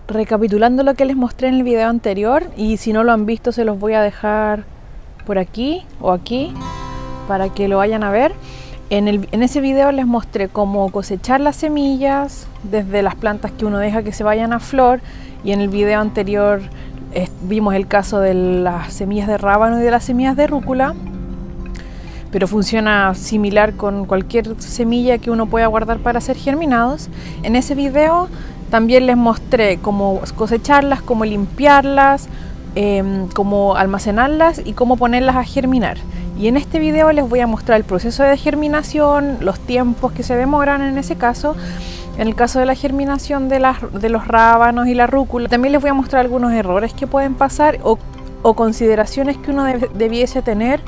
Recapitulando lo que les mostré en el video anterior, y si no lo han visto se los voy a dejar por aquí o aquí para que lo vayan a ver. En ese video les mostré cómo cosechar las semillas desde las plantas que uno deja que se vayan a flor, y en el video anterior vimos el caso de las semillas de rábano y de las semillas de rúcula, pero funciona similar con cualquier semilla que uno pueda guardar para hacer germinados. En ese video también les mostré cómo cosecharlas, cómo limpiarlas, cómo almacenarlas y cómo ponerlas a germinar. Y en este video les voy a mostrar el proceso de germinación, los tiempos que se demoran en ese caso. En el caso de la germinación de los rábanos y la rúcula, también les voy a mostrar algunos errores que pueden pasar o consideraciones que uno debiese tener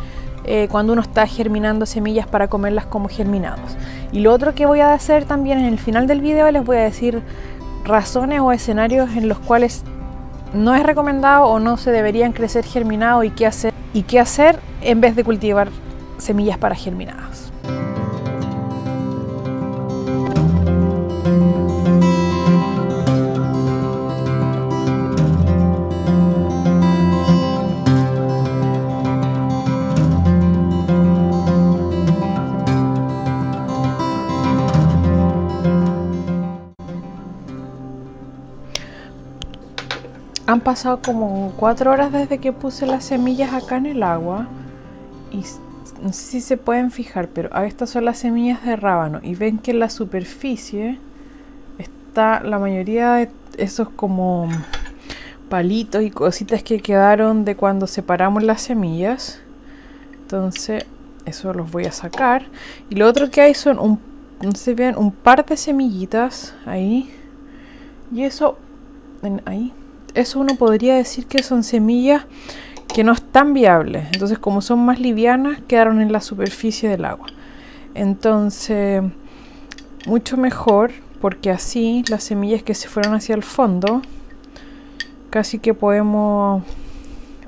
cuando uno está germinando semillas para comerlas como germinados. Y lo otro que voy a hacer también en el final del video, les voy a decir razones o escenarios en los cuales no es recomendado o no se deberían crecer germinados y qué hacer en vez de cultivar semillas para germinados. Han pasado como 4 horas desde que puse las semillas acá en el agua, y no sé si se pueden fijar, pero estas son las semillas de rábano, y ven que en la superficie está la mayoría de esos como palitos y cositas que quedaron de cuando separamos las semillas. Entonces eso los voy a sacar, y lo otro que hay son no sé si ven, un par de semillitas ahí, y eso ahí. Eso uno podría decir que son semillas que no están viables. Entonces, como son más livianas, quedaron en la superficie del agua. Entonces, mucho mejor, porque así las semillas que se fueron hacia el fondo, casi que podemos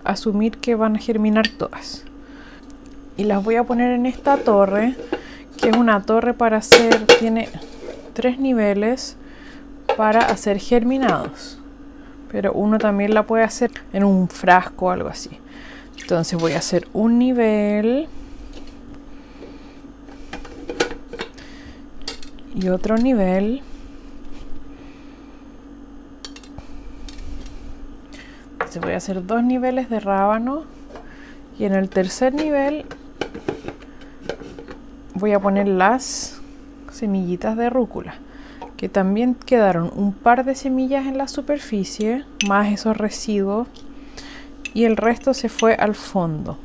asumir que van a germinar todas. Y las voy a poner en esta torre, que es una torre para hacer, tiene 3 niveles para hacer germinados. Pero uno también la puede hacer en un frasco o algo así. Entonces voy a hacer un nivel y otro nivel. Entonces voy a hacer 2 niveles de rábano, y en el tercer nivel voy a poner las semillitas de rúcula, que también quedaron un par de semillas en la superficie, más esos residuos, y el resto se fue al fondo.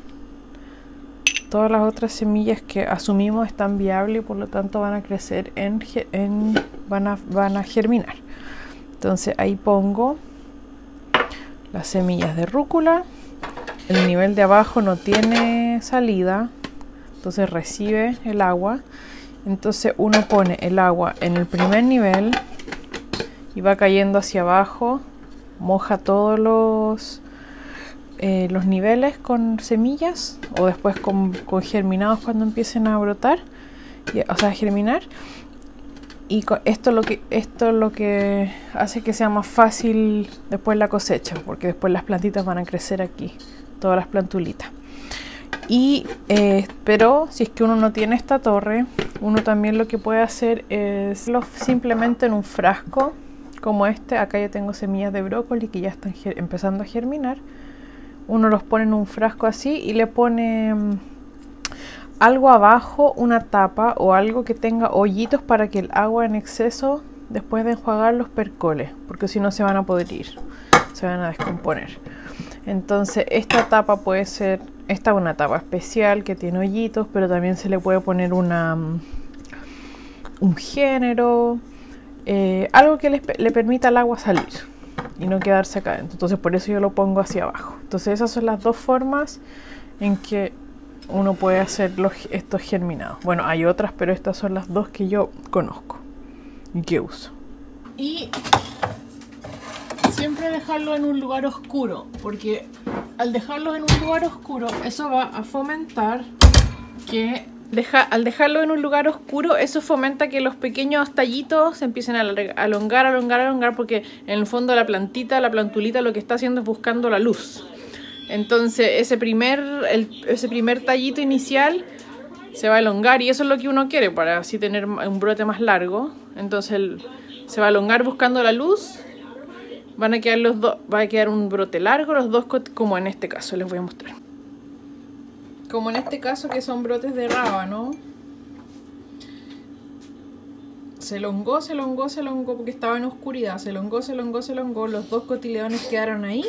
Todas las otras semillas que asumimos están viables y por lo tanto van a crecer van a germinar. Entonces ahí pongo las semillas de rúcula. El nivel de abajo no tiene salida, entonces recibe el agua. Entonces uno pone el agua en el primer nivel y va cayendo hacia abajo, moja todos los niveles con semillas, o después con germinados cuando empiecen a brotar, o sea, a germinar. Y esto es lo que hace que sea más fácil después la cosecha, porque después las plantitas van a crecer aquí, todas las plantulitas. Pero si es que uno no tiene esta torre, uno también lo que puede hacer es simplemente en un frasco como este. Acá yo tengo semillas de brócoli que ya están empezando a germinar. Uno los pone en un frasco así y le pone algo abajo, una tapa o algo que tenga hoyitos para que el agua en exceso, después de enjuagar, los percole, porque si no se van a podrir, se van a descomponer. Entonces esta tapa puede ser, esta es una tapa especial que tiene hoyitos, pero también se le puede poner un género, algo que le permita al agua salir y no quedarse acá adentro. Entonces por eso yo lo pongo hacia abajo. Entonces esas son las 2 formas en que uno puede hacer estos germinados. Bueno, hay otras, pero estas son las 2 que yo conozco y que uso. Y siempre dejarlo en un lugar oscuro, porque al dejarlo en un lugar oscuro, eso va a fomentar que al dejarlo en un lugar oscuro, eso fomenta que los pequeños tallitos se empiecen a alongar, porque en el fondo la plantulita lo que está haciendo es buscando la luz. Entonces ese primer tallito inicial se va a elongar y eso es lo que uno quiere para así tener un brote más largo. Entonces se va a elongar buscando la luz. Van a quedar los dos, va a quedar un brote largo, los dos, como en este caso, les voy a mostrar. Como en este caso, que son brotes de rábano. Se elongó porque estaba en oscuridad. Se elongó, los dos cotiledones quedaron ahí.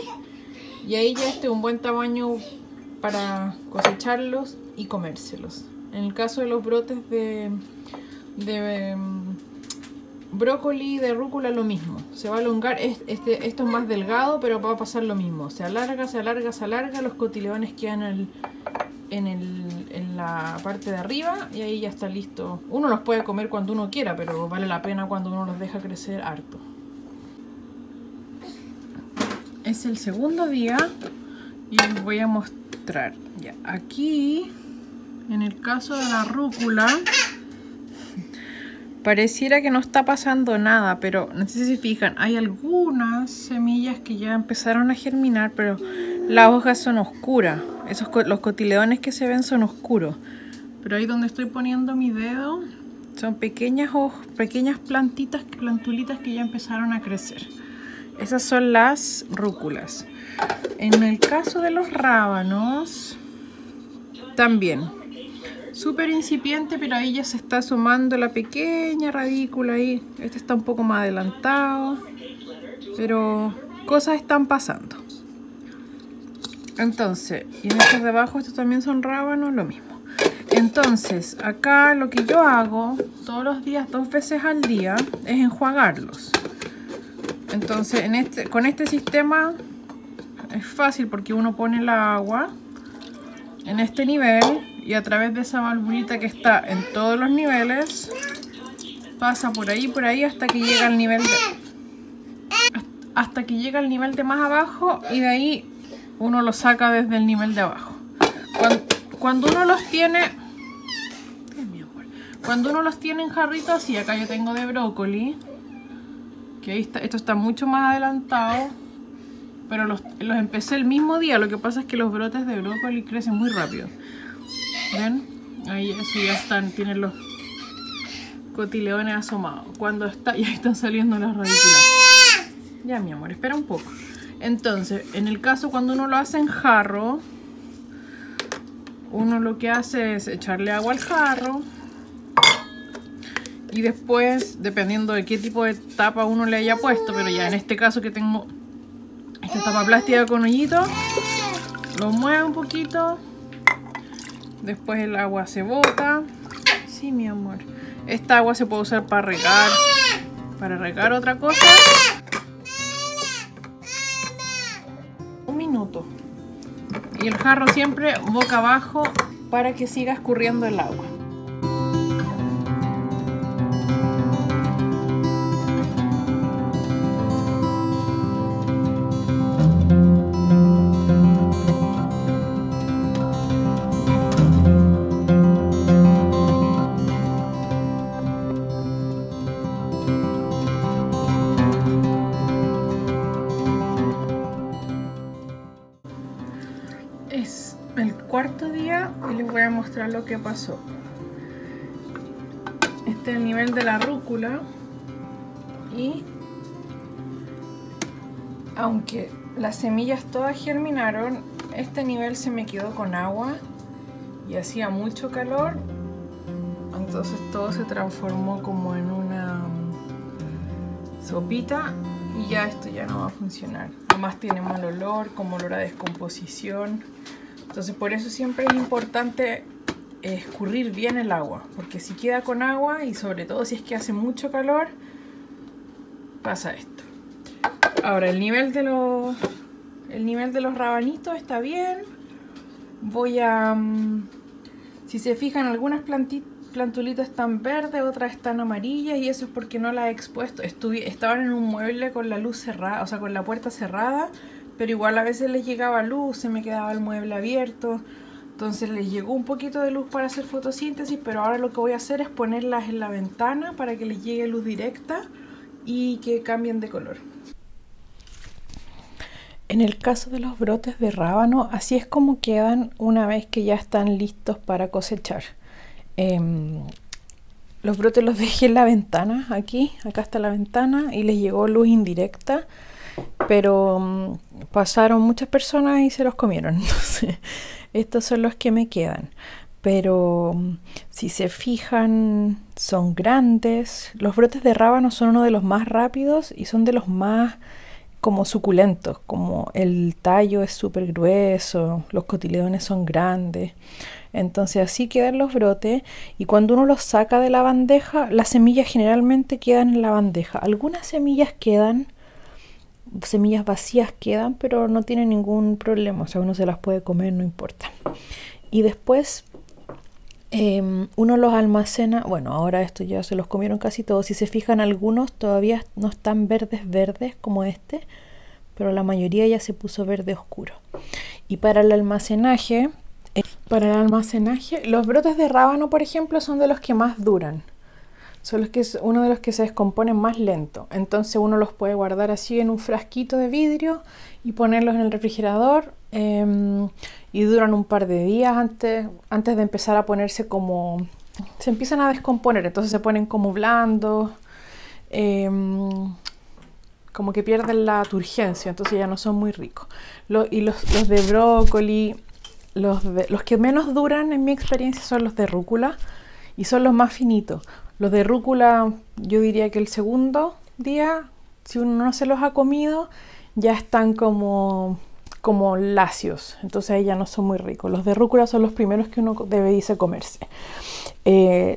Y ahí ya un buen tamaño para cosecharlos y comérselos. En el caso de los brotes de brócoli, de rúcula, lo mismo. Se va a elongar, esto es más delgado, pero va a pasar lo mismo. Se alarga, los cotiledones quedan en la parte de arriba y ahí ya está listo. Uno los puede comer cuando uno quiera, pero vale la pena cuando uno los deja crecer harto. Es el segundo día y les voy a mostrar. Ya, aquí, en el caso de la rúcula, pareciera que no está pasando nada, pero no sé si se fijan, hay algunas semillas que ya empezaron a germinar, pero las hojas son oscuras. Los cotiledones que se ven son oscuros. Pero ahí donde estoy poniendo mi dedo, son pequeñas plantulitas que ya empezaron a crecer. Esas son las rúculas. En el caso de los rábanos, también súper incipiente, pero ahí ya se está asomando la pequeña radícula ahí. Este está un poco más adelantado, pero cosas están pasando. Entonces, y en estos de abajo, estos también son rábanos, lo mismo. Entonces, acá lo que yo hago todos los días, 2 veces al día, es enjuagarlos. Entonces, con este sistema es fácil porque uno pone el agua en este nivel y a través de esa valvulita que está en todos los niveles, pasa por ahí hasta que llega al nivel de más abajo, y de ahí uno lo saca desde el nivel de abajo. Cuando uno los tiene, en jarritos así, acá yo tengo de brócoli, que ahí está, esto está mucho más adelantado, pero los empecé el mismo día. Lo que pasa es que los brotes de brócoli crecen muy rápido. ¿Ven? Ahí eso ya tienen los cotiledones asomados. Y ahí están saliendo las radículas. Ya, mi amor, espera un poco. Entonces, en el caso cuando uno lo hace en jarro, uno lo que hace es echarle agua al jarro. Y después, dependiendo de qué tipo de tapa uno le haya puesto, pero ya en este caso que tengo esta tapa plástica con hoyito, lo mueve un poquito. Después el agua se bota. Sí, mi amor. Esta agua se puede usar para regar otra cosa. Un minuto. Y el jarro siempre boca abajo para que siga escurriendo el agua. Es el cuarto día y les voy a mostrar lo que pasó. Este es el nivel de la rúcula y aunque las semillas todas germinaron, este nivel se me quedó con agua y hacía mucho calor, entonces todo se transformó como en una sopita y ya esto ya no va a funcionar. Además tiene mal olor, como olor a descomposición. Entonces por eso siempre es importante escurrir bien el agua, porque si queda con agua y sobre todo si es que hace mucho calor, pasa esto. Ahora el nivel de los rabanitos está bien. Voy a, si se fijan, algunas plantulitas están verdes, otras están amarillas, y eso es porque no las he expuesto. Estaban en un mueble con la luz cerrada, o sea, con la puerta cerrada, pero igual a veces les llegaba luz, se me quedaba el mueble abierto. Entonces les llegó un poquito de luz para hacer fotosíntesis, pero ahora lo que voy a hacer es ponerlas en la ventana para que les llegue luz directa y que cambien de color. En el caso de los brotes de rábano, así es como quedan una vez que ya están listos para cosechar. Los brotes los dejé en la ventana, acá está la ventana, y les llegó luz indirecta, pero pasaron muchas personas y se los comieron. Entonces, estos son los que me quedan. Pero si se fijan, son grandes. Los brotes de rábano son uno de los más rápidos y son de los más como suculentos, como el tallo es súper grueso, los cotiledones son grandes. Entonces así quedan los brotes, y cuando uno los saca de la bandeja, las semillas generalmente quedan en la bandeja. Algunas semillas quedan, semillas vacías quedan, pero no tienen ningún problema, o sea, uno se las puede comer, no importa. Y después uno los almacena. Bueno, ahora estos ya se los comieron casi todos. Si se fijan, algunos todavía no están verdes como este, pero la mayoría ya se puso verde oscuro. Y para el almacenaje, los brotes de rábano, por ejemplo, son de los que más duran. Son los que es uno de los que se descomponen más lento. Entonces uno los puede guardar así en un frasquito de vidrio y ponerlos en el refrigerador, y duran un par de días antes de empezar a ponerse como... se empiezan a descomponer, entonces se ponen como blandos, como que pierden la turgencia, entonces ya no son muy ricos. Y los de brócoli, los que menos duran en mi experiencia son los de rúcula, y son los más finitos. Los de rúcula, yo diría que el segundo día, si uno no se los ha comido, ya están como lacios, entonces ahí ya no son muy ricos. Los de rúcula son los primeros que uno debería comerse.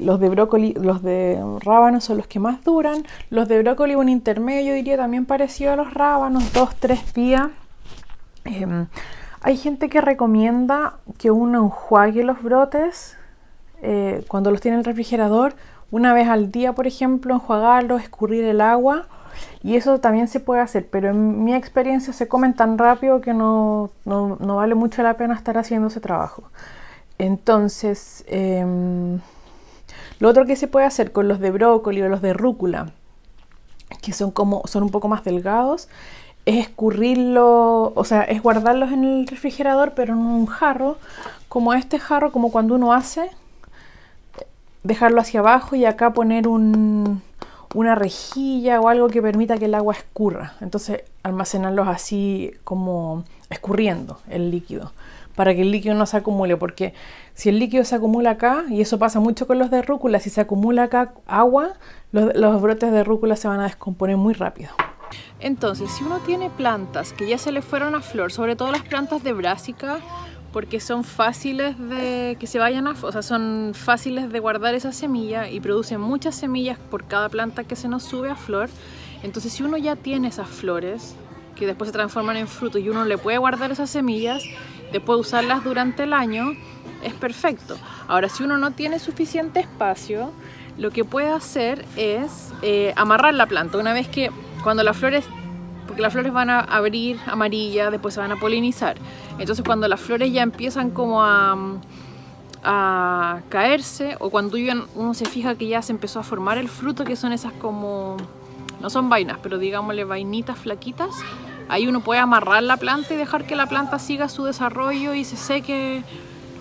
Los de brócoli, los de rábanos son los que más duran. Los de brócoli, un intermedio, yo diría, también parecido a los rábanos, 2-3 días. Hay gente que recomienda que uno enjuague los brotes cuando los tiene en el refrigerador, una vez al día, por ejemplo, enjuagarlos, escurrir el agua. Y eso también se puede hacer, pero en mi experiencia se comen tan rápido que no vale mucho la pena estar haciendo ese trabajo. Entonces, lo otro que se puede hacer con los de brócoli o los de rúcula, que son un poco más delgados, es escurrirlo, o sea, es guardarlos en el refrigerador, pero en un jarro, como este jarro, como cuando uno hace, dejarlo hacia abajo y acá poner una rejilla o algo que permita que el agua escurra. Entonces almacenarlos así como escurriendo el líquido, para que el líquido no se acumule, porque si el líquido se acumula acá, y eso pasa mucho con los de rúcula, si se acumula acá agua, los brotes de rúcula se van a descomponer muy rápido. Entonces, si uno tiene plantas que ya se le fueron a flor, sobre todo las plantas de brásica, porque son fáciles de que se vayan o sea, son fáciles de guardar esa semilla y producen muchas semillas por cada planta que se nos sube a flor. Entonces, si uno ya tiene esas flores que después se transforman en frutos y uno le puede guardar esas semillas, después usarlas durante el año, es perfecto. Ahora, si uno no tiene suficiente espacio, lo que puede hacer es amarrar la planta. Una vez que cuando las flores, porque las flores van a abrir amarillas, después se van a polinizar. Entonces cuando las flores ya empiezan como a caerse, o cuando uno se fija que ya se empezó a formar el fruto, que son esas como, no son vainas, pero digámosle vainitas flaquitas, ahí uno puede amarrar la planta y dejar que la planta siga su desarrollo y se seque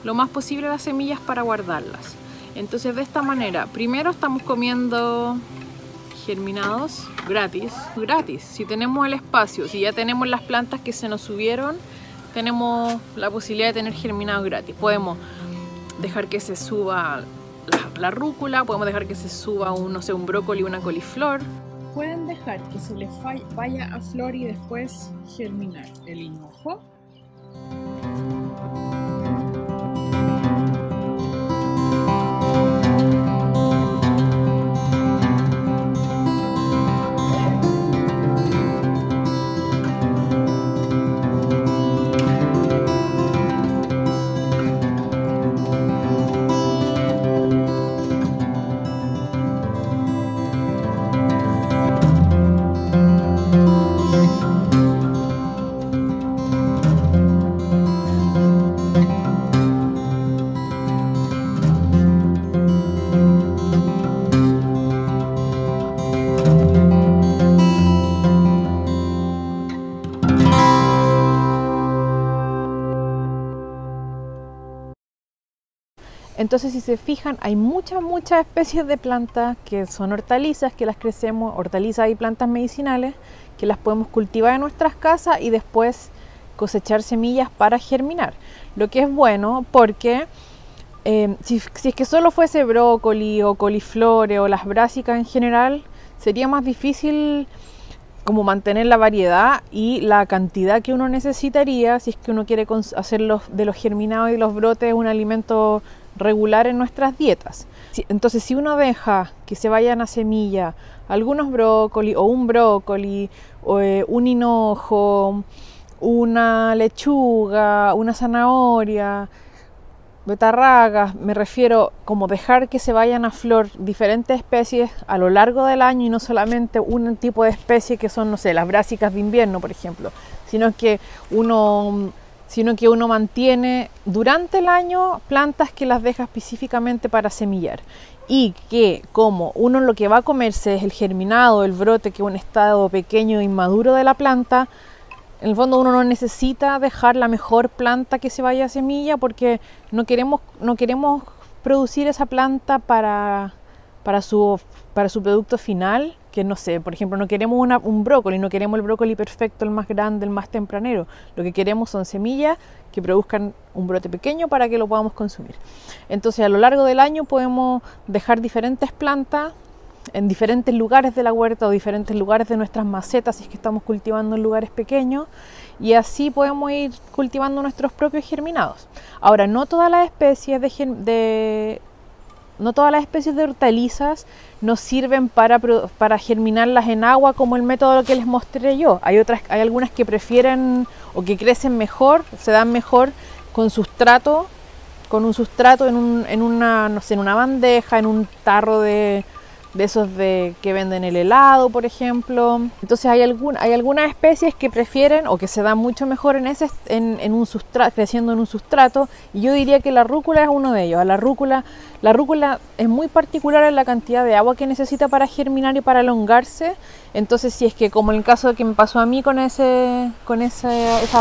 lo más posible las semillas para guardarlas. Entonces de esta manera, primero estamos comiendo germinados gratis. Si tenemos el espacio, si ya tenemos las plantas que se nos subieron, tenemos la posibilidad de tener germinados gratis. Podemos dejar que se suba la rúcula, podemos dejar que se suba un brócoli, una coliflor. Pueden dejar que se les vaya a flor y después germinar el hinojo. Entonces, si se fijan, hay muchas especies de plantas que son hortalizas, que las crecemos, hortalizas y plantas medicinales, que las podemos cultivar en nuestras casas y después cosechar semillas para germinar. Lo que es bueno porque si es que solo fuese brócoli o coliflor o las brásicas en general, sería más difícil como mantener la variedad y la cantidad que uno necesitaría si es que uno quiere hacer de los germinados y los brotes un alimento regular en nuestras dietas. Entonces, si uno deja que se vayan a semilla algunos brócoli o un hinojo, una lechuga, una zanahoria, betarragas, me refiero como dejar que se vayan a flor diferentes especies a lo largo del año y no solamente un tipo de especie que son, no sé, las brásicas de invierno, por ejemplo, sino que uno mantiene durante el año plantas que las deja específicamente para semillar y que como uno lo que va a comerse es el germinado, el brote, que es un estado pequeño e inmaduro de la planta. En el fondo uno no necesita dejar la mejor planta que se vaya a semilla porque no queremos producir esa planta para su producto final, que no sé, por ejemplo, no queremos un brócoli, no queremos el brócoli perfecto, el más grande, el más tempranero. Lo que queremos son semillas que produzcan un brote pequeño para que lo podamos consumir. Entonces, a lo largo del año podemos dejar diferentes plantas en diferentes lugares de la huerta o diferentes lugares de nuestras macetas si es que estamos cultivando en lugares pequeños, y así podemos ir cultivando nuestros propios germinados. Ahora, no todas las especies de hortalizas nos sirven para germinarlas en agua como el método que les mostré yo. Hay algunas que prefieren o que crecen mejor, se dan mejor con un sustrato en una bandeja, en un tarro de esos que venden el helado, por ejemplo. Entonces hay algunas especies que prefieren o que se dan mucho mejor creciendo en un sustrato, y yo diría que la rúcula es uno de ellos. La rúcula es muy particular en la cantidad de agua que necesita para germinar y para elongarse. Entonces, si es que, como en el caso que me pasó a mí con esa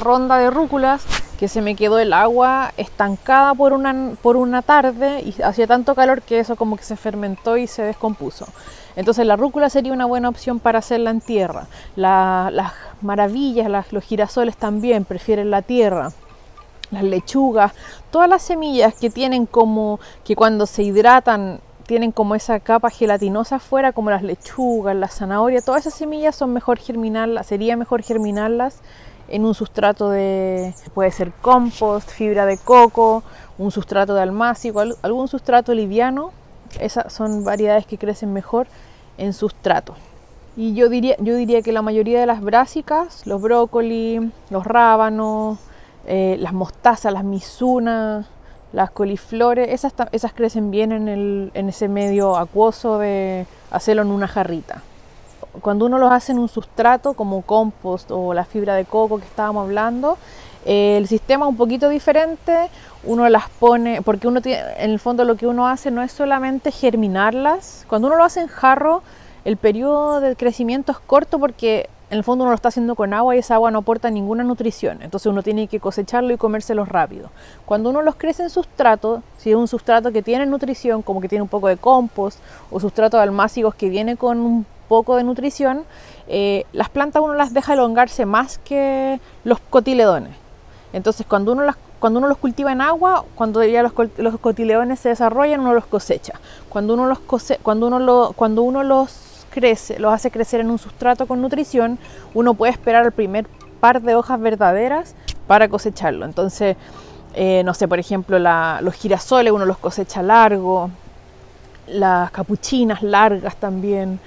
ronda de rúculas, que se me quedó el agua estancada por una tarde y hacía tanto calor que eso como que se fermentó y se descompuso. Entonces la rúcula sería una buena opción para hacerla en tierra. Las maravillas, los girasoles también prefieren la tierra. Las lechugas, todas las semillas que tienen que cuando se hidratan tienen como esa capa gelatinosa afuera, como las lechugas, la zanahoria, todas esas semillas sería mejor germinarlas en un sustrato puede ser compost, fibra de coco, un sustrato de almácigo, algún sustrato liviano. Esas son variedades que crecen mejor en sustrato. Y yo diría que la mayoría de las brásicas, los brócoli, los rábanos, las mostazas, las misunas, las coliflores, esas crecen bien en ese medio acuoso de hacerlo en una jarrita. Cuando uno los hace en un sustrato como compost o la fibra de coco que estábamos hablando, el sistema es un poquito diferente. Uno las pone, porque en el fondo lo que uno hace no es solamente germinarlas. Cuando uno lo hace en jarro, el periodo de crecimiento es corto porque en el fondo uno lo está haciendo con agua y esa agua no aporta ninguna nutrición. Entonces uno tiene que cosecharlo y comérselos rápido. Cuando uno los crece en sustrato, si es un sustrato que tiene nutrición, como que tiene un poco de compost, o sustrato de almácigos que viene con un poco de nutrición, las plantas uno las deja elongarse más que los cotiledones. Entonces cuando uno los cultiva en agua, cuando ya los cotiledones se desarrollan, uno los cosecha. Cuando uno los hace crecer en un sustrato con nutrición, uno puede esperar el primer par de hojas verdaderas para cosecharlo. Entonces, no sé, por ejemplo, los girasoles uno los cosecha largo, las capuchinas largas también,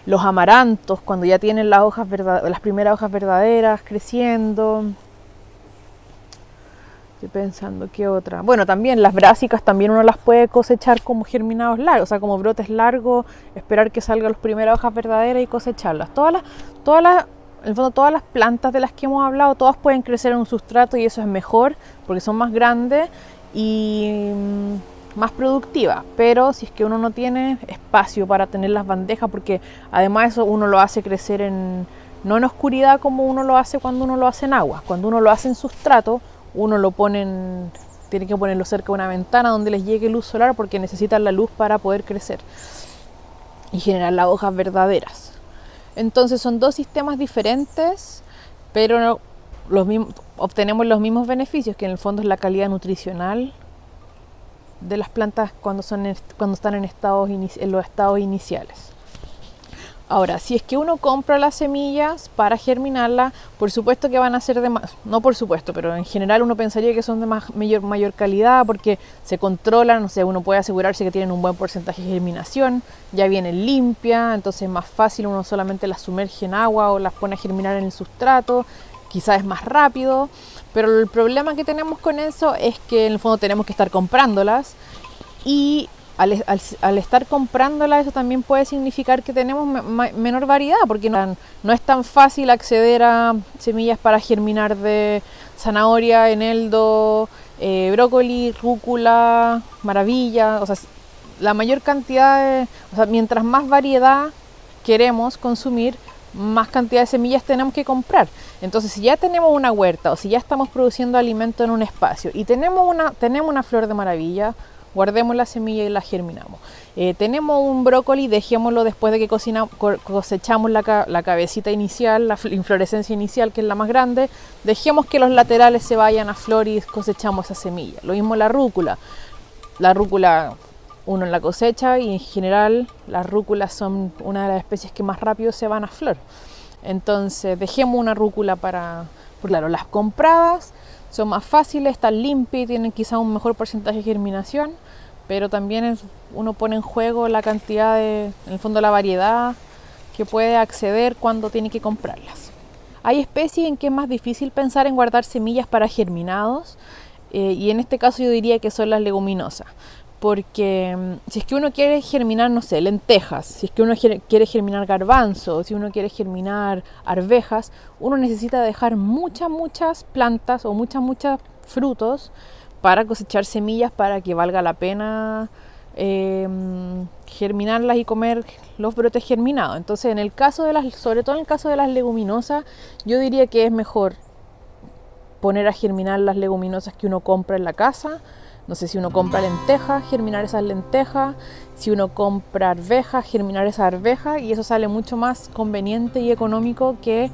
los amarantos cuando ya tienen las primeras hojas verdaderas creciendo. Estoy pensando qué otra. Bueno, también las brásicas también uno las puede cosechar como germinados largos, o sea, como brotes largos, esperar que salgan las primeras hojas verdaderas y cosecharlas. En el fondo, todas las plantas de las que hemos hablado, todas pueden crecer en un sustrato y eso es mejor porque son más grandes y más productivas. Pero si es que uno no tiene espacio para tener las bandejas, porque además eso uno lo hace crecer no en oscuridad como uno lo hace cuando uno lo hace en agua. Cuando uno lo hace en sustrato, uno lo pone tienen que ponerlo cerca de una ventana donde les llegue luz solar porque necesitan la luz para poder crecer y generar las hojas verdaderas. Entonces son dos sistemas diferentes, pero obtenemos los mismos beneficios, que en el fondo es la calidad nutricional de las plantas cuando están en los estados iniciales. Ahora, si es que uno compra las semillas para germinarlas, por supuesto que van a ser de más, no por supuesto, pero en general uno pensaría que son de mayor calidad porque se controlan, o sea, uno puede asegurarse que tienen un buen porcentaje de germinación, ya vienen limpias, entonces es más fácil, uno solamente las sumerge en agua o las pone a germinar en el sustrato, quizás es más rápido, pero el problema que tenemos con eso es que en el fondo tenemos que estar comprándolas y al estar comprándolas, eso también puede significar que tenemos menor variedad, porque no es tan fácil acceder a semillas para germinar de zanahoria, eneldo, brócoli, rúcula, maravilla. O sea, la mayor cantidad mientras más variedad queremos consumir, más cantidad de semillas tenemos que comprar. Entonces, si ya tenemos una huerta o si ya estamos produciendo alimento en un espacio y tenemos una flor de maravilla, guardemos la semilla y la germinamos. Tenemos un brócoli, dejémoslo después de que cosechamos la cabecita inicial, la inflorescencia inicial, que es la más grande, dejemos que los laterales se vayan a flor y cosechamos esa semilla. Lo mismo la rúcula. La rúcula uno la cosecha y en general las rúculas son una de las especies que más rápido se van a flor. Entonces dejemos una rúcula porque claro, las compradas son más fáciles, están limpias y tienen quizá un mejor porcentaje de germinación, pero también uno pone en juego la cantidad en el fondo la variedad que puede acceder cuando tiene que comprarlas. Hay especies en que es más difícil pensar en guardar semillas para germinados y en este caso yo diría que son las leguminosas, porque si es que uno quiere germinar, no sé, lentejas, si es que uno quiere germinar garbanzos, si uno quiere germinar arvejas, uno necesita dejar muchas plantas o muchos frutos para cosechar semillas para que valga la pena germinarlas y comer los brotes germinados. Entonces, sobre todo en el caso de las leguminosas, yo diría que es mejor poner a germinar las leguminosas que uno compra en la casa. No sé, si uno compra lentejas, germinar esas lentejas, si uno compra arvejas, germinar esas arvejas, y eso sale mucho más conveniente y económico que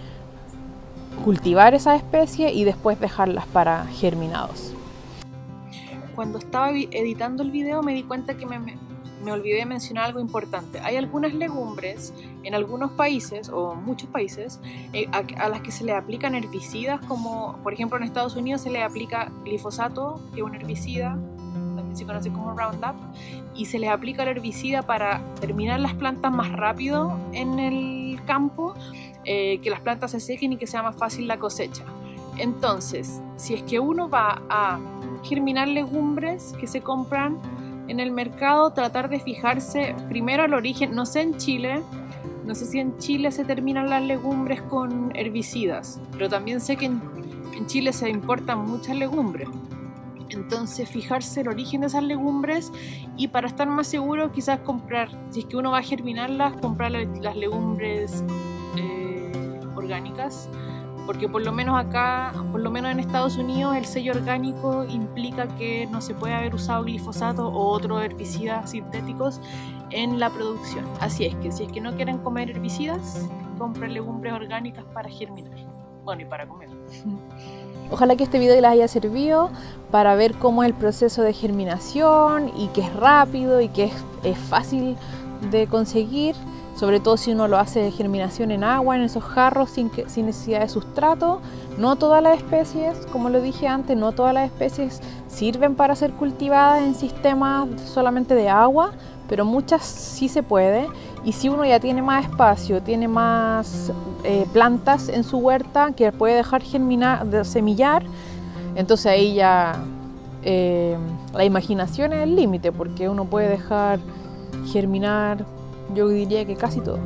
cultivar esas especies y después dejarlas para germinados. Cuando estaba editando el video me di cuenta que me olvidé de mencionar algo importante. Hay algunas legumbres en algunos países, o muchos países, a las que se le aplican herbicidas, como por ejemplo en Estados Unidos se le aplica glifosato, que es un herbicida, también se conoce como Roundup, y se les aplica el herbicida para terminar las plantas más rápido en el campo, que las plantas se sequen y que sea más fácil la cosecha. Entonces, si es que uno va a germinar legumbres que se compran en el mercado, tratar de fijarse primero el origen. No sé en Chile, no sé si en Chile se terminan las legumbres con herbicidas, pero también sé que en Chile se importan muchas legumbres. Entonces fijarse el origen de esas legumbres y para estar más seguro quizás comprar, si es que uno va a germinarlas, comprar las legumbres orgánicas, porque por lo menos acá, por lo menos en Estados Unidos, el sello orgánico implica que no se puede haber usado glifosato o otros herbicidas sintéticos en la producción. Así es que si es que no quieren comer herbicidas, compren legumbres orgánicas para germinar, bueno, y para comer. Ojalá que este video les haya servido para ver cómo es el proceso de germinación y que es rápido y que es fácil de conseguir. Sobre todo si uno lo hace de germinación en agua, en esos jarros, sin necesidad de sustrato. No todas las especies, como lo dije antes, no todas las especies sirven para ser cultivadas en sistemas solamente de agua, pero muchas sí se puede. Y si uno ya tiene más espacio, tiene más plantas en su huerta que puede dejar semillar, entonces ahí ya la imaginación es el límite, porque uno puede dejar germinar, yo diría que casi todo.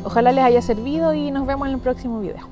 Ojalá les haya servido y nos vemos en el próximo video.